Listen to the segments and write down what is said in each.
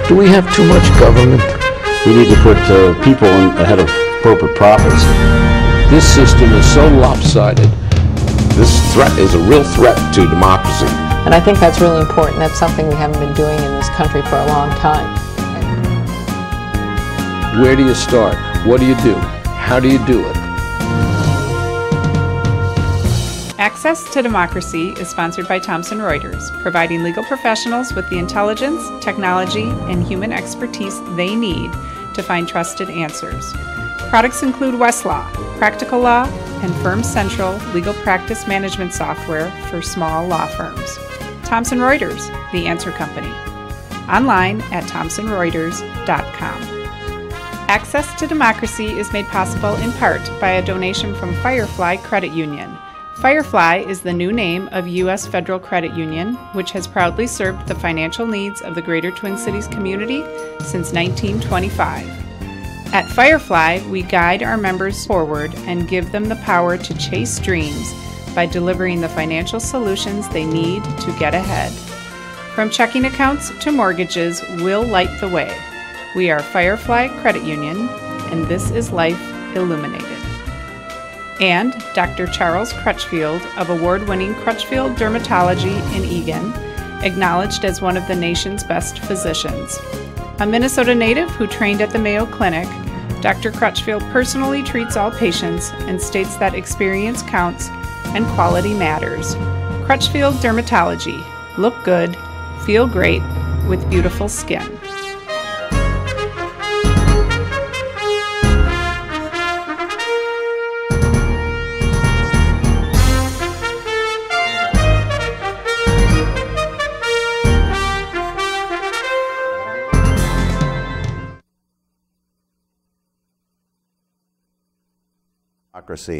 Do we have too much government? We need to put people ahead of corporate profits. This system is so lopsided. This threat is a real threat to democracy. And I think that's really important. That's something we haven't been doing in this country for a long time. Where do you start? What do you do? How do you do it? Access to Democracy is sponsored by Thomson Reuters, providing legal professionals with the intelligence, technology, and human expertise they need to find trusted answers. Products include Westlaw, Practical Law, and Firm Central legal practice management software for small law firms. Thomson Reuters, the answer company. Online at thomsonreuters.com. Access to Democracy is made possible in part by a donation from Firefly Credit Union. Firefly is the new name of U.S. Federal Credit Union, which has proudly served the financial needs of the Greater Twin Cities community since 1925. At Firefly, we guide our members forward and give them the power to chase dreams by delivering the financial solutions they need to get ahead. From checking accounts to mortgages, we'll light the way. We are Firefly Credit Union, and this is Life Illuminated. And Dr. Charles Crutchfield of award-winning Crutchfield Dermatology in Eagan, acknowledged as one of the nation's best physicians. A Minnesota native who trained at the Mayo Clinic, Dr. Crutchfield personally treats all patients and states that experience counts and quality matters. Crutchfield Dermatology. Look good, feel great, with beautiful skin.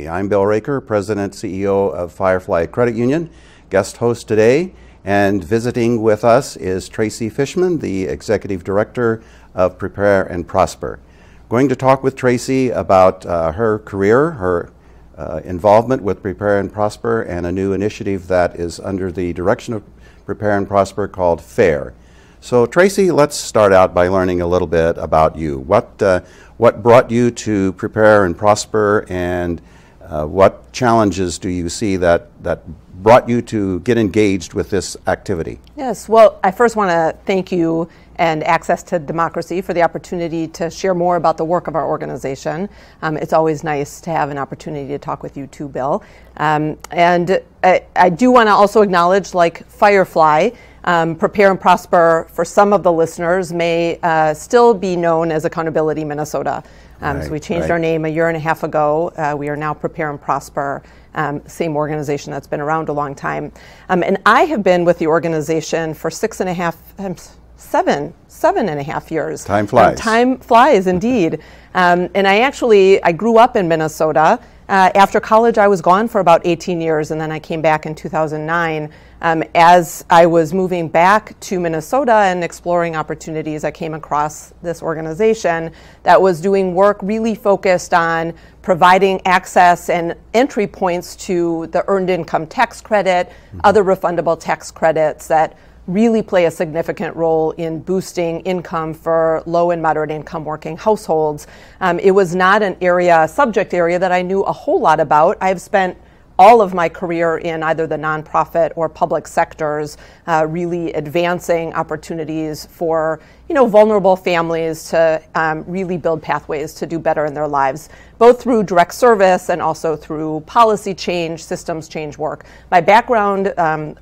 I'm Bill Raker, President, CEO of Firefly Credit Union, guest host today, and visiting with us is Tracy Fischman, the Executive Director of Prepare and Prosper. Going to talk with Tracy about her career, her involvement with Prepare and Prosper, and a new initiative that is under the direction of Prepare and Prosper called FAIR. So Tracy, let's start out by learning a little bit about you. What brought you to Prepare and Prosper, and what challenges do you see that brought you to get engaged with this activity? Yes, well, I first want to thank you and Access to Democracy for the opportunity to share more about the work of our organization. It's always nice to have an opportunity to talk with you too, Bill. And I do want to also acknowledge, like Firefly, Prepare and Prosper, for some of the listeners, may still be known as Accountability Minnesota. So we changed our name a year and a half ago. We are now Prepare and Prosper, same organization that's been around a long time. And I have been with the organization for 7 and a half years. Time flies. Time flies, indeed. And I grew up in Minnesota. After college, I was gone for about 18 years, and then I came back in 2009. As I was moving back to Minnesota and exploring opportunities, I came across this organization that was doing work really focused on providing access and entry points to the Earned Income Tax Credit, other refundable tax credits that really play a significant role in boosting income for low and moderate income working households. It was not a subject area that I knew a whole lot about. I've spent all of my career in either the nonprofit or public sectors, really advancing opportunities for vulnerable families to really build pathways to do better in their lives, both through direct service and also through policy change, systems change work. My background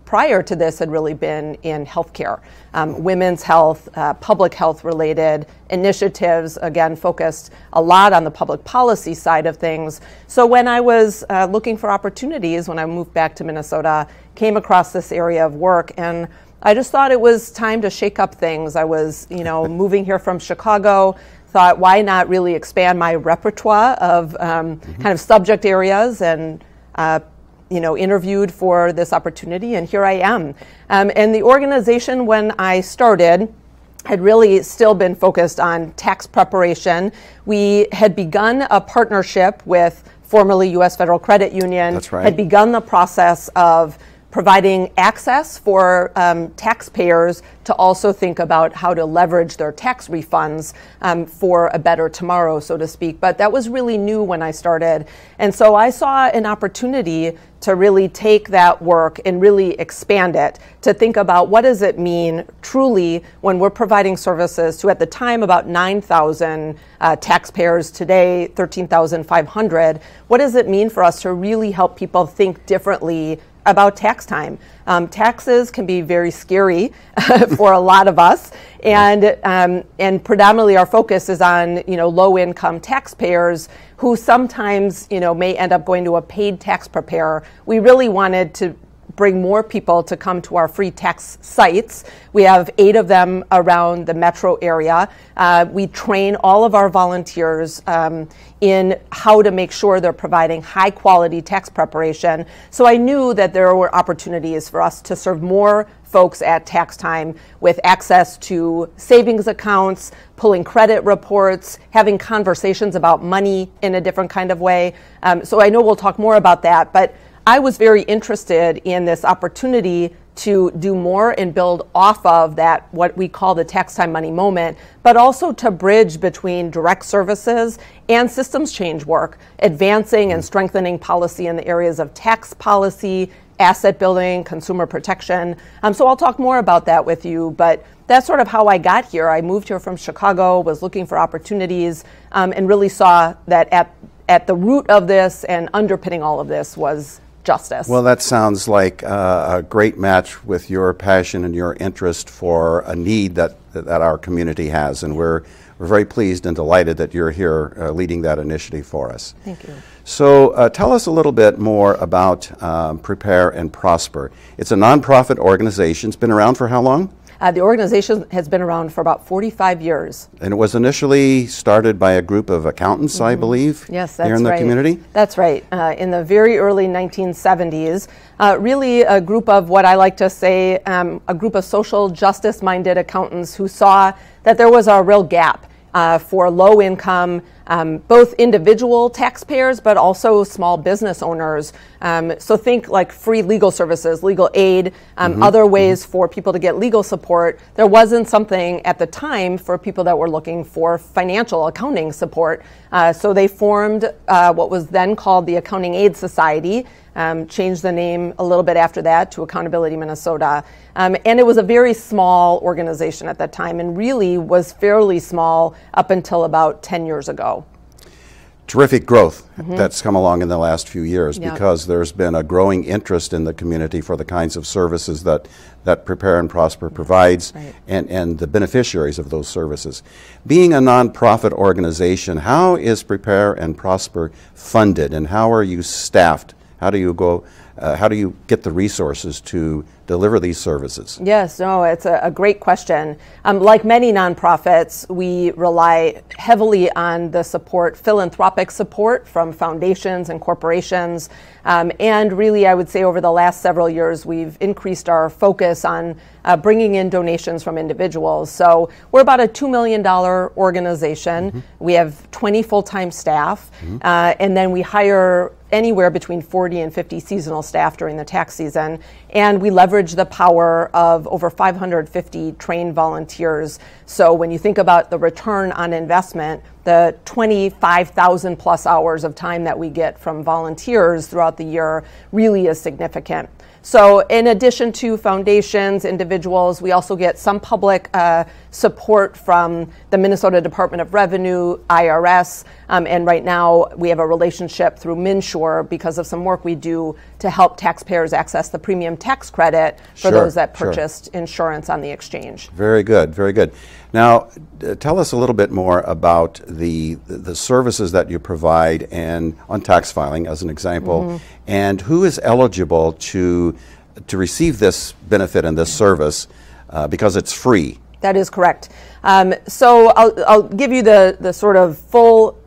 prior to this had really been in healthcare, women's health, public health related initiatives, again, focused a lot on the public policy side of things. So when I was looking for opportunities, when I moved back to Minnesota, came across this area of work, and I just thought it was time to shake up things. I was, moving here from Chicago, thought why not really expand my repertoire of kind of subject areas, and interviewed for this opportunity, and here I am. And the organization, when I started, had really still been focused on tax preparation. We had begun a partnership with formerly U.S. Federal Credit Union. That's right. Had begun the process of providing access for taxpayers to also think about how to leverage their tax refunds for a better tomorrow, so to speak. But that was really new when I started. And so I saw an opportunity to really take that work and really expand it, to think about what does it mean truly when we're providing services to, at the time, about 9,000 taxpayers, today 13,500. What does it mean for us to really help people think differently about tax time? Taxes can be very scary for a lot of us, and predominantly our focus is on low-income taxpayers who sometimes may end up going to a paid tax preparer. We really wanted to bring more people to come to our free tax sites. We have 8 of them around the metro area. We train all of our volunteers in how to make sure they're providing high quality tax preparation. So I knew that there were opportunities for us to serve more folks at tax time with access to savings accounts, pulling credit reports, having conversations about money in a different kind of way. So I know we'll talk more about that, but I was very interested in this opportunity to do more and build off of that, what we call the tax time money moment, but also to bridge between direct services and systems change work, advancing and strengthening policy in the areas of tax policy, asset building, consumer protection. So I'll talk more about that with you, but that's sort of how I got here. I moved here from Chicago, was looking for opportunities, and really saw that at the root of this and underpinning all of this was justice. Well, that sounds like a great match with your passion and your interest for a need that our community has, and we're very pleased and delighted that you're here leading that initiative for us. Thank you. So tell us a little bit more about Prepare and Prosper. It's a nonprofit organization. It's been around for how long? The organization has been around for about 45 years. And it was initially started by a group of accountants, I believe, yes, that's here in the right. community? That's right. In the very early 1970s, really a group of what I like to say, a group of social justice-minded accountants who saw that there was a real gap for low-income, both individual taxpayers, but also small business owners. So think like free legal services, legal aid, other ways for people to get legal support. There wasn't something at the time for people that were looking for financial accounting support. So they formed what was then called the Accounting Aid Society, changed the name a little bit after that to Accountability Minnesota. And it was a very small organization at that time, and really was fairly small up until about 10 years ago. Terrific growth that's come along in the last few years, because there's been a growing interest in the community for the kinds of services that Prepare and Prosper provides, and the beneficiaries of those services. Being a nonprofit organization, how is Prepare and Prosper funded, and how are you staffed? How do you get the resources to deliver these services? Yes, no, it's a great question. Like many nonprofits, we rely heavily on the support, philanthropic support from foundations and corporations. And really, I would say over the last several years, we've increased our focus on bringing in donations from individuals. So we're about a $2 million organization. We have 20 full-time staff, and then we hire anywhere between 40 and 50 seasonal staff during the tax season. And we leverage the power of over 550 trained volunteers. So when you think about the return on investment, the 25,000 plus hours of time that we get from volunteers throughout the year really is significant. So in addition to foundations, individuals, we also get some public support from the Minnesota Department of Revenue, IRS, and right now we have a relationship through MNsure because of some work we do to help taxpayers access the premium tax credit for those that purchased insurance on the exchange. Very good, very good. Now, tell us a little bit more about the services that you provide and on tax filing, as an example, and who is eligible to receive this benefit and this service because it's free. That is correct. So I'll give you the sort of full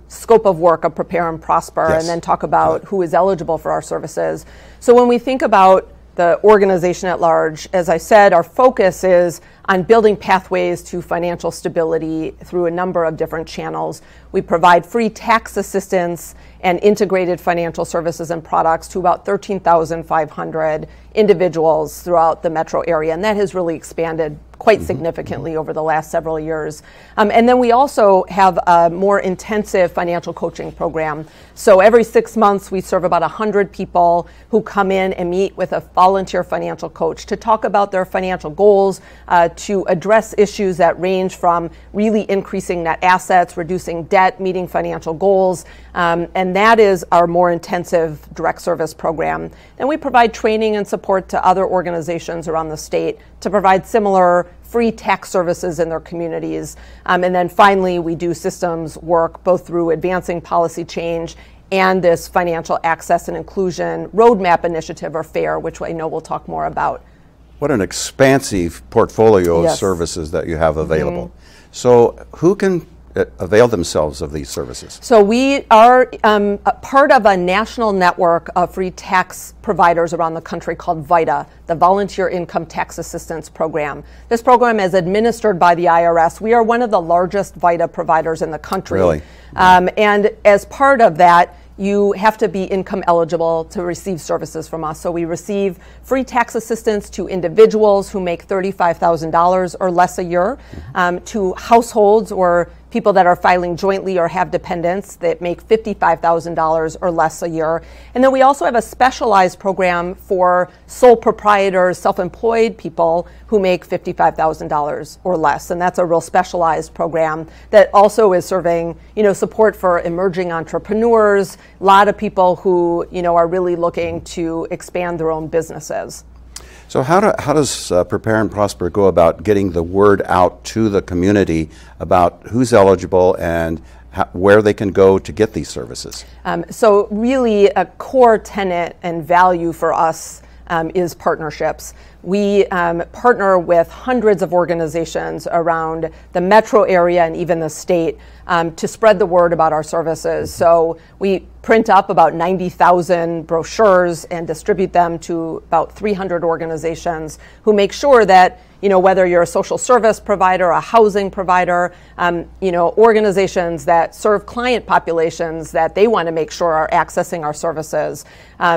scope of work of Prepare and Prosper, and then talk about who is eligible for our services. So when we think about the organization at large. As I said, our focus is on building pathways to financial stability through a number of different channels. We provide free tax assistance and integrated financial services and products to about 13,500 individuals throughout the metro area, and that has really expanded quite significantly over the last several years. And then we also have a more intensive financial coaching program. So every 6 months we serve about 100 people who come in and meet with a volunteer financial coach to talk about their financial goals, to address issues that range from really increasing net assets, reducing debt, meeting financial goals, and that is our more intensive direct service program. And we provide training and support to other organizations around the state to provide similar free tax services in their communities. And then finally, we do systems work both through advancing policy change and this financial access and inclusion roadmap initiative, or FAIR, which I know we'll talk more about. What an expansive portfolio of Yes. services that you have available. So who can avail themselves of these services? So we are a part of a national network of free tax providers around the country called VITA, the Volunteer Income Tax Assistance Program. This program is administered by the IRS. We are one of the largest VITA providers in the country. Really? And as part of that, you have to be income eligible to receive services from us. So we receive free tax assistance to individuals who make $35,000 or less a year, to households or people that are filing jointly or have dependents that make $55,000 or less a year. And then we also have a specialized program for sole proprietors, self-employed people who make $55,000 or less. And that's a real specialized program that also is serving, support for emerging entrepreneurs, a lot of people who, are really looking to expand their own businesses. So how does Prepare and Prosper go about getting the word out to the community about who's eligible and where they can go to get these services? So really a core tenet and value for us is partnerships. We partner with hundreds of organizations around the metro area and even the state to spread the word about our services. So we print up about 90,000 brochures and distribute them to about 300 organizations who make sure that, whether you're a social service provider, a housing provider, organizations that serve client populations that they want to make sure are accessing our services.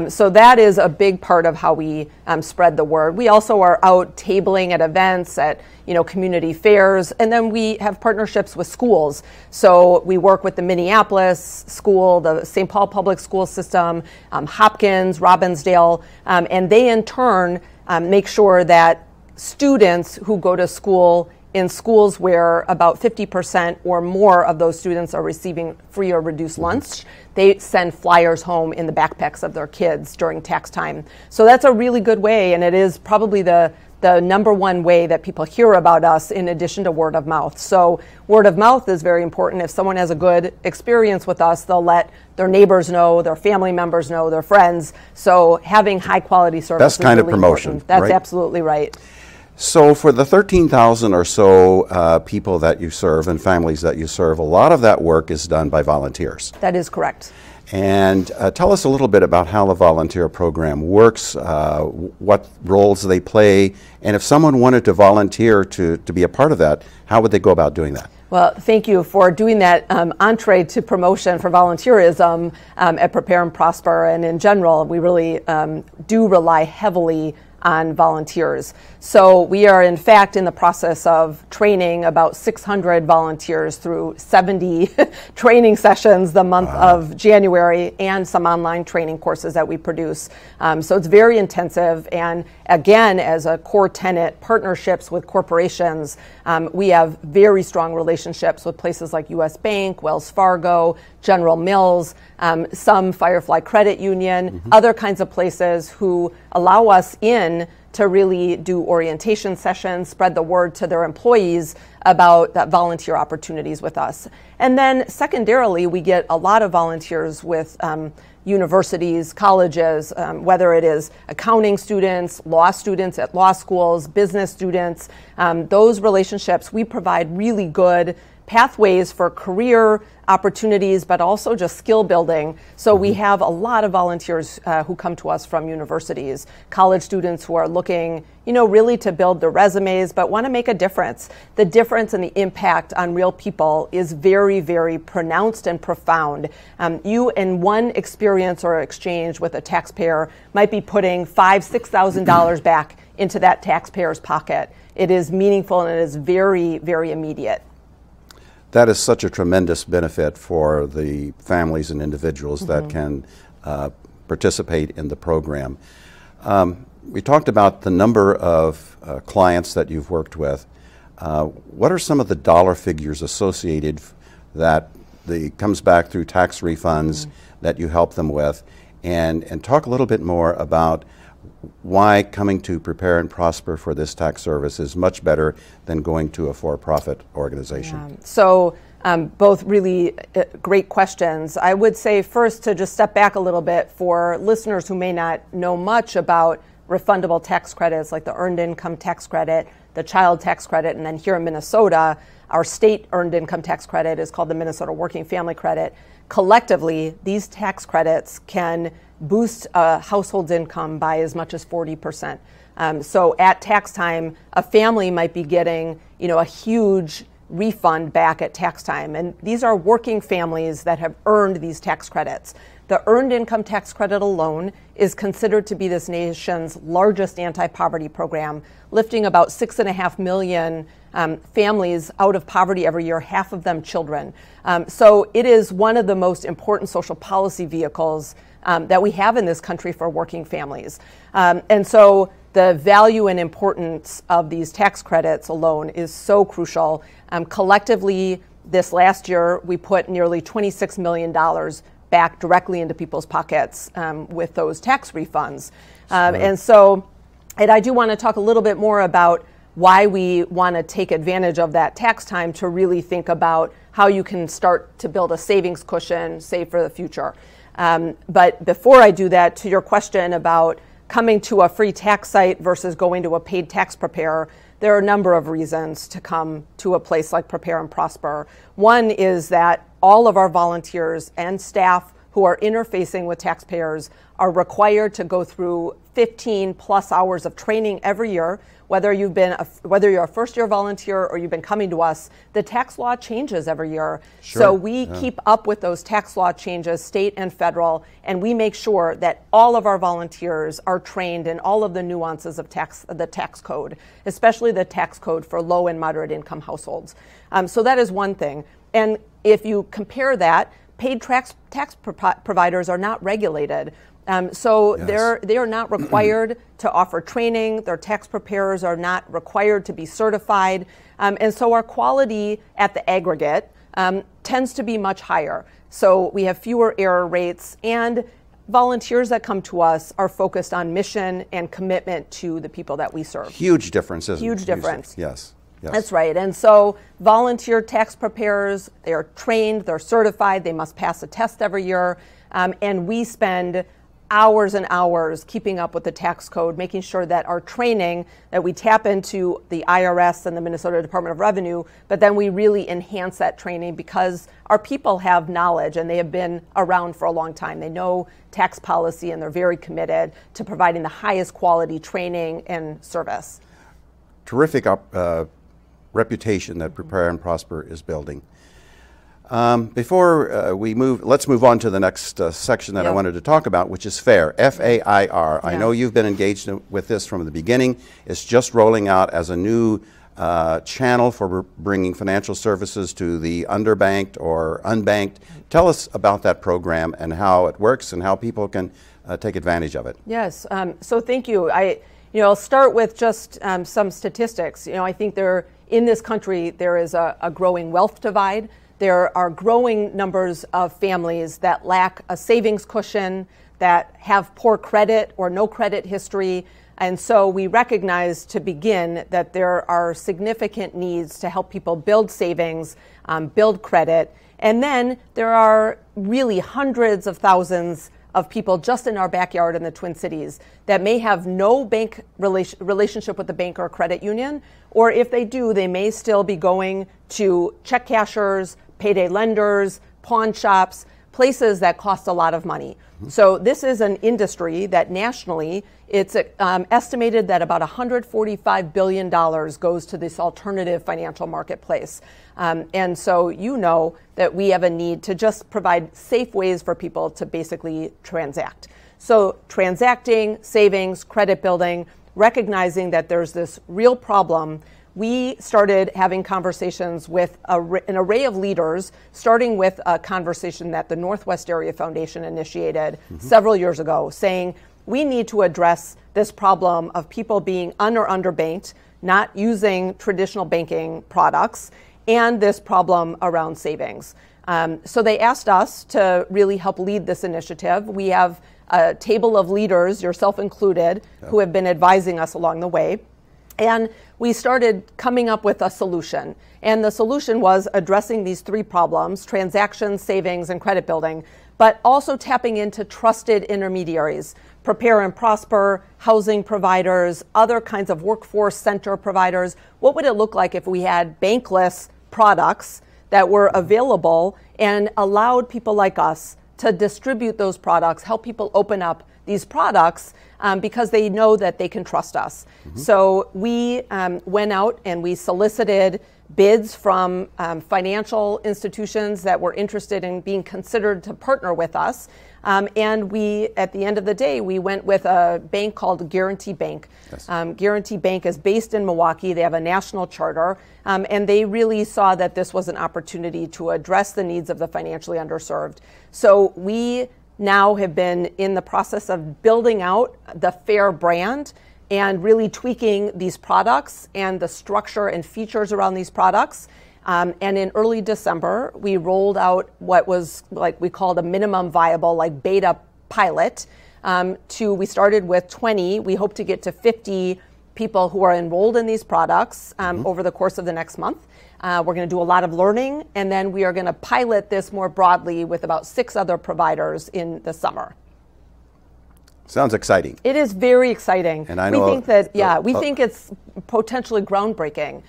So that is a big part of how we spread the word. We also are out tabling at events, at community fairs, and then we have partnerships with schools. So we work with the Minneapolis school, the St. Paul Public School System, Hopkins, Robbinsdale, and they in turn make sure that students who go to school in schools where about 50% or more of those students are receiving free or reduced lunch, they send flyers home in the backpacks of their kids during tax time. So that's a really good way, and it is probably the number one way that people hear about us in addition to word of mouth. So word of mouth is very important. If someone has a good experience with us, they'll let their neighbors know, their family members know, their friends. So having high quality service Best kind is really of promotion. important. That's right? absolutely right. So for the 13,000 or so people that you serve and families that you serve, a lot of that work is done by volunteers. That is correct. And tell us a little bit about how the volunteer program works, what roles they play, and if someone wanted to volunteer to be a part of that, how would they go about doing that? Well, thank you for doing that entree to promotion for volunteerism at Prepare and Prosper. And in general, we really do rely heavily on volunteers. So we are in fact in the process of training about 600 volunteers through 70 training sessions the month of January, and some online training courses that we produce. So it's very intensive, and again, as a core tenet, partnerships with corporations. We have very strong relationships with places like US Bank, Wells Fargo, General Mills, some Firefly Credit Union, other kinds of places who allow us in to really do orientation sessions, spread the word to their employees about that volunteer opportunities with us. And then secondarily, we get a lot of volunteers with universities, colleges, whether it is accounting students at law schools, business students. Those relationships, we provide really good pathways for career opportunities, but also just skill building. So we have a lot of volunteers who come to us from universities, college students who are looking, really to build their resumes, but want to make a difference. The difference and the impact on real people is very, very pronounced and profound. You, in one experience or exchange with a taxpayer, might be putting $5,000, $6,000 back into that taxpayer's pocket. It is meaningful and it is very, very immediate. That is such a tremendous benefit for the families and individuals that can participate in the program. We talked about the number of clients that you've worked with. What are some of the dollar figures associated that comes back through tax refunds that you help them with? And talk a little bit more about why coming to Prepare and Prosper for this tax service is much better than going to a for-profit organization. So both really great questions. I would say first to just step back a little bit for listeners who may not know much about refundable tax credits like the Earned Income Tax Credit, the Child Tax Credit, and then here in Minnesota, our state Earned Income Tax Credit is called the Minnesota Working Family Credit. Collectively, these tax credits can boost a household's income by as much as 40%. So at tax time, a family might be getting, a huge refund back at tax time. And these are working families that have earned these tax credits. The Earned Income Tax Credit alone is considered to be this nation's largest anti-poverty program, lifting about 6.5 million families out of poverty every year, half of them children. So it is one of the most important social policy vehicles that we have in this country for working families. And so the value and importance of these tax credits alone is so crucial. Collectively, this last year, we put nearly $26 million back directly into people's pockets with those tax refunds. And I do want to talk a little bit more about why we want to take advantage of that tax time to really think about how you can start to build a savings cushion, save for the future. But before I do that, to your question about coming to a free tax site versus going to a paid tax preparer, there are a number of reasons to come to a place like Prepare and Prosper. One is that all of our volunteers and staff who are interfacing with taxpayers are required to go through 15 plus hours of training every year. Whether you're a first-year volunteer or you've been coming to us, the tax law changes every year. Sure. So we keep up with those tax law changes, state and federal, and we make sure that all of our volunteers are trained in all of the nuances of the tax code, especially the tax code for low and moderate income households. So that is one thing. And if you compare that, paid tax providers are not regulated. So Yes. they are not required to offer training. Their tax preparers are not required to be certified. And so our quality at the aggregate tends to be much higher. So we have fewer error rates, and volunteers that come to us are focused on mission and commitment to the people that we serve. Huge difference, isn't it? Huge difference. Yes. Yes. That's right. And so volunteer tax preparers, they're trained, they're certified, they must pass a test every year. And we spend hours and hours keeping up with the tax code, making sure that our training, that we tap into the IRS and the Minnesota Department of Revenue, but then we really enhance that training because our people have knowledge and they have been around for a long time. They know tax policy and they're very committed to providing the highest quality training and service. Terrific reputation that Prepare and Prosper is building. Before we move, let's move on to the next section that I wanted to talk about, which is FAIR, F-A-I-R. I know you've been engaged with this from the beginning. It's just rolling out as a new channel for bringing financial services to the underbanked or unbanked. Tell us about that program and how it works and how people can take advantage of it. Yes, so thank you. I'll start with just some statistics. I think in this country there is a growing wealth divide. There are growing numbers of families that lack a savings cushion, that have poor credit or no credit history. And so we recognize to begin that there are significant needs to help people build savings, build credit. And then there are really hundreds of thousands of people just in our backyard in the Twin Cities that may have no bank relationship with the bank or credit union, or if they do, they may still be going to check cashers, payday lenders, pawn shops, places that cost a lot of money. So this is an industry that nationally, it's estimated that about $145 billion goes to this alternative financial marketplace. And so you know that we have a need to just provide safe ways for people to basically transact. So transacting, savings, credit building, recognizing that there's this real problem, we started having conversations with an array of leaders, starting with a conversation that the Northwest Area Foundation initiated several years ago, saying we need to address this problem of people being or underbanked, not using traditional banking products, and this problem around savings. So they asked us to really help lead this initiative. We have a table of leaders, yourself included, who have been advising us along the way. And we started coming up with a solution. And the solution was addressing these three problems: transactions, savings, and credit building, but also tapping into trusted intermediaries, Prepare and Prosper, housing providers, other kinds of workforce center providers. What would it look like if we had bankless products that were available and allowed people like us to distribute those products, help people open up these products because they know that they can trust us. So we went out and we solicited bids from financial institutions that were interested in being considered to partner with us. And we, at the end of the day, we went with a bank called Guarantee Bank. Yes. Guarantee Bank is based in Milwaukee. They have a national charter. And they really saw that this was an opportunity to address the needs of the financially underserved. So we now have been in the process of building out the FAIR brand and really tweaking these products and the structure and features around these products. And in early December, we rolled out what was like we called a minimum viable, like beta pilot. We started with 20. We hope to get to 50 people who are enrolled in these products over the course of the next month. We're going to do a lot of learning, and then we are going to pilot this more broadly with about 6 other providers in the summer. Sounds exciting. It is very exciting. And I know we think that, we think it's potentially groundbreaking.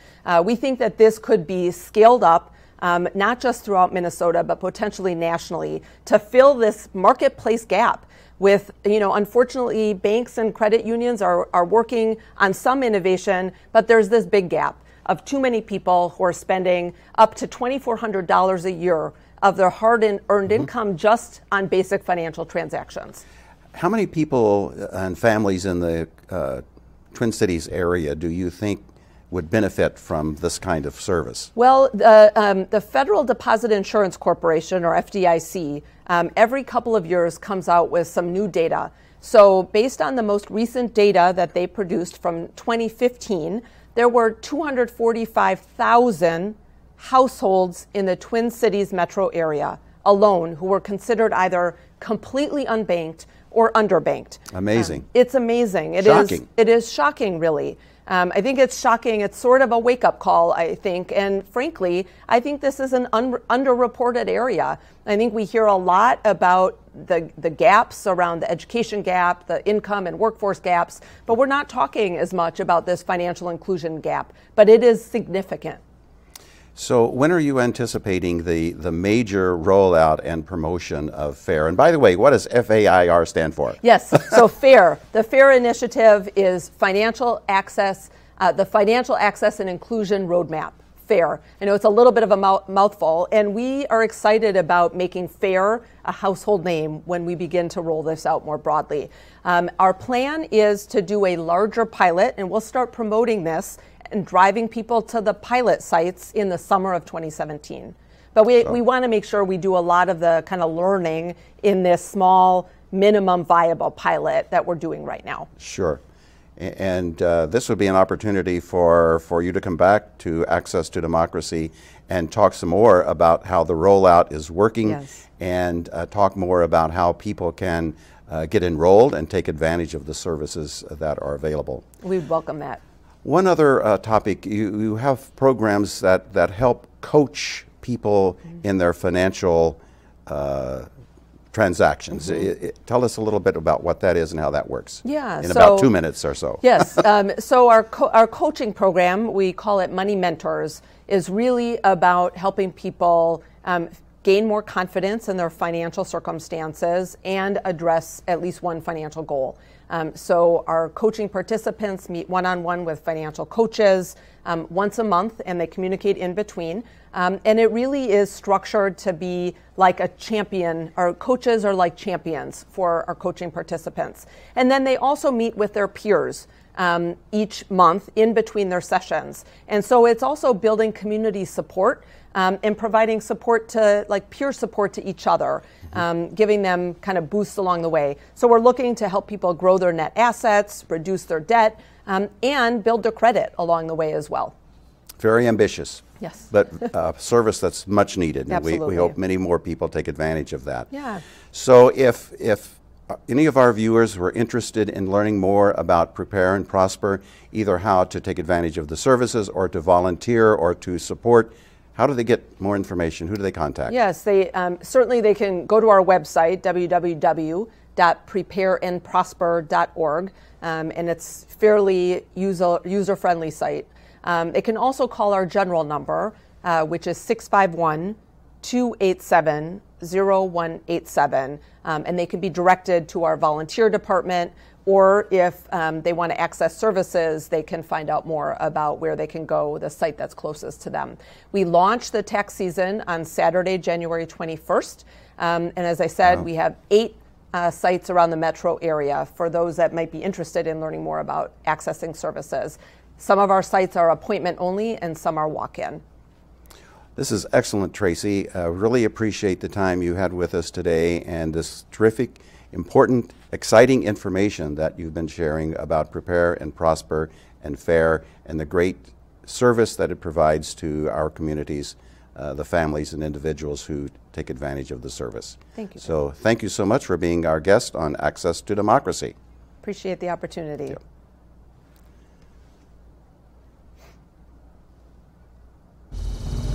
We think that this could be scaled up, not just throughout Minnesota, but potentially nationally, to fill this marketplace gap. With, unfortunately, banks and credit unions are working on some innovation, but there's this big gap of too many people who are spending up to $2,400 a year of their hard-earned income just on basic financial transactions. How many people and families in the Twin Cities area do you think would benefit from this kind of service? Well, the Federal Deposit Insurance Corporation, or FDIC, every couple of years comes out with some new data. So based on the most recent data that they produced from 2015, there were 245,000 households in the Twin Cities metro area alone who were considered either completely unbanked or underbanked. Amazing. It's amazing. Shocking. It is shocking, really. I think it's shocking. It's sort of a wake-up call, I think. And frankly, I think this is an underreported area. I think we hear a lot about the gaps around the education gap, the income and workforce gaps, but we're not talking as much about this financial inclusion gap. But it is significant. So when are you anticipating the major rollout and promotion of FAIR? And by the way, what does FAIR stand for? Yes, so FAIR. The FAIR initiative is Financial Access, the Financial Access and Inclusion Roadmap, FAIR. I know it's a little bit of a mouthful, and we are excited about making FAIR a household name when we begin to roll this out more broadly. Our plan is to do a larger pilot, and we'll start promoting this and driving people to the pilot sites in the summer of 2017. But we want to make sure we do a lot of the kind of learning in this small minimum viable pilot that we're doing right now. Sure. And this would be an opportunity for you to come back to Access to Democracy and talk some more about how the rollout is working. Yes. And talk more about how people can get enrolled and take advantage of the services that are available. We'd welcome that. One other topic, you have programs that help coach people in their financial transactions. Tell us a little bit about what that is and how that works. Yeah, in about 2 minutes or so. Yes. So our coaching program, we call it Money Mentors, is really about helping people gain more confidence in their financial circumstances and address at least one financial goal. So our coaching participants meet one-on-one with financial coaches once a month, and they communicate in between. And it really is structured to be like a champion. Our coaches are like champions for our coaching participants. And then they also meet with their peers each month in between their sessions. And so it's also building community support and providing support to, like, peer support to each other, giving them kind of boosts along the way. So we're looking to help people grow their net assets, reduce their debt, and build their credit along the way as well. Very ambitious. Yes. But service that's much needed. And we hope many more people take advantage of that. Yeah. So if any of our viewers were interested in learning more about Prepare and Prosper, either how to take advantage of the services or to volunteer or to support, how do they get more information? Who do they contact? Yes, they certainly they can go to our website, www.prepareandprosper.org, and it's fairly user-friendly site. They can also call our general number, which is 651-287-0187, and they can be directed to our volunteer department, or if they want to access services, they can find out more about where they can go, the site that's closest to them. We launched the tax season on Saturday, January 21st, and as I said, we have 8 sites around the metro area for those that might be interested in learning more about accessing services. Some of our sites are appointment only and some are walk-in. This is excellent, Tracy. Really appreciate the time you had with us today and this terrific, important, exciting information that you've been sharing about Prepare and Prosper and FAIR and the great service that it provides to our communities, the families and individuals who take advantage of the service. Thank you. So thank you so much for being our guest on Access to Democracy. Appreciate the opportunity. Yep.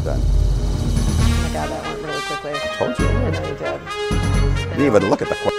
Done. Oh my God, that went really quickly. I told you. I know you did. You didn't even look at the question.